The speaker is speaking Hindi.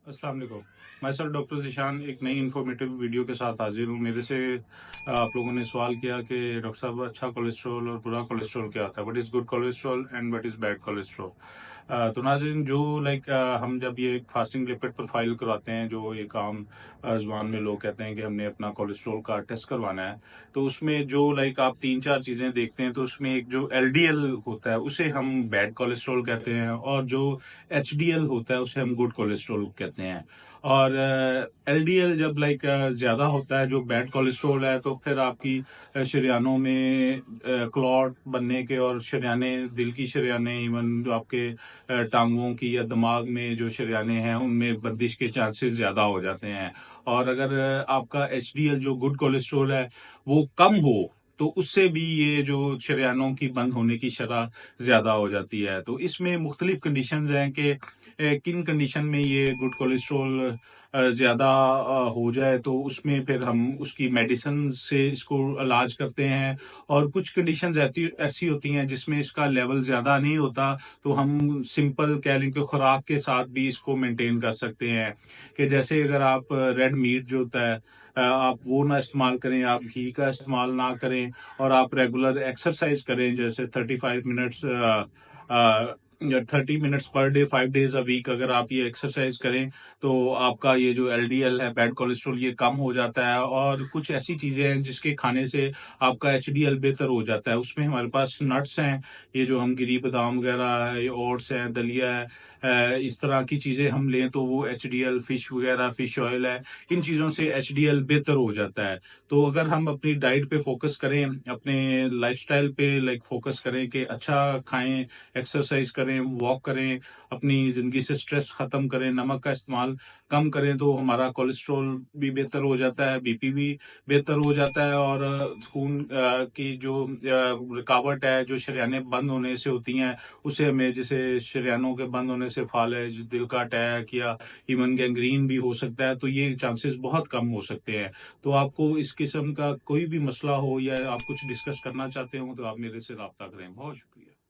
अस्सलाम वालेकुम। मैं सर डॉक्टर ज़ीशान एक नई इन्फॉर्मेटिव वीडियो के साथ हाजिर हूँ। मेरे से आप लोगों ने सवाल किया कि डॉक्टर साहब अच्छा कोलेस्ट्रॉल और बुरा कोलेस्ट्रॉल क्या होता है? What is good cholesterol and what is bad cholesterol? तो नाज़रीन जो हम जब ये फास्टिंग लिपिड प्रोफाइल करवाते हैं, जो एक आम ज़ुबान में लोग कहते हैं कि हमने अपना कोलेस्ट्रॉल का टेस्ट करवाना है, तो उसमें जो आप 3-4 चीज़ें देखते हैं, तो उसमें एक जो एलडीएल होता है उसे हम बैड कोलेस्ट्रॉल कहते हैं, और जो एचडीएल होता है उसे हम गुड कोलेस्ट्रॉल कहते हैं। और एलडीएल जब ज्यादा होता है, जो बैड कोलेस्ट्रॉल है, तो फिर आपकी शरीयानों में क्लॉट बनने के, और शरीयाने, दिल की शरीयाने, इवन जो आपके टांगों की या दिमाग में जो शरीयाने हैं उनमें बंदिश के चांसेस ज्यादा हो जाते हैं। और अगर आपका एचडीएल जो गुड कोलेस्ट्रॉल है वो कम हो, तो उससे भी ये जो शरीयानों की बंद होने की शरह ज्यादा हो जाती है। तो इसमें मुख्तलिफ कंडीशंस हैं कि किन कंडीशन में ये गुड कोलेस्ट्रॉल ज्यादा हो जाए, तो उसमें फिर हम उसकी मेडिसिन से इसको इलाज करते हैं। और कुछ कंडीशंस ऐसी होती हैं जिसमें इसका लेवल ज्यादा नहीं होता, तो हम सिंपल कह लें कि खुराक के साथ भी इसको मेंटेन कर सकते हैं। कि जैसे अगर आप रेड मीट जो होता है, आप वो ना इस्तेमाल करें, आप घी का इस्तेमाल ना करें, और आप रेगुलर एक्सरसाइज करें, जैसे 35 minutes 30 minutes per day 5 days a week. अगर आप ये एक्सरसाइज करें, तो आपका ये जो एलडीएल है, बैड कोलेस्ट्रॉल, ये कम हो जाता है। और कुछ ऐसी चीजें हैं जिसके खाने से आपका एचडीएल बेहतर हो जाता है। उसमें हमारे पास नट्स हैं, ये जो हम गिरी बादाम वगैरह है, ओट्स हैं, दलिया है, इस तरह की चीजें हम लें तो वो एचडीएल, फिश वगैरह, फिश ऑयल है, इन चीजों से एचडीएल बेहतर हो जाता है। तो अगर हम अपनी डाइट पे फोकस करें, अपने लाइफस्टाइल पे फोकस करें कि अच्छा खाएं, एक्सरसाइज करें, वॉक करें, अपनी जिंदगी से स्ट्रेस खत्म करें, नमक का इस्तेमाल कम करें, तो हमारा कोलेस्ट्रॉल भी बेहतर हो जाता है, बीपी भी बेहतर हो जाता है। और खून की जो रुकावट है, जो शरीयानें बंद होने से होती हैं, उसे हमें, जैसे शरीयानों के बंद होने से फालिज, दिल का अटैक या इवन गैंग्रीन भी हो सकता है, तो ये चांसेस बहुत कम हो सकते हैं। तो आपको इस किस्म का कोई भी मसला हो या आप कुछ डिस्कस करना चाहते हो, तो आप मेरे से राब्ता करें। बहुत शुक्रिया।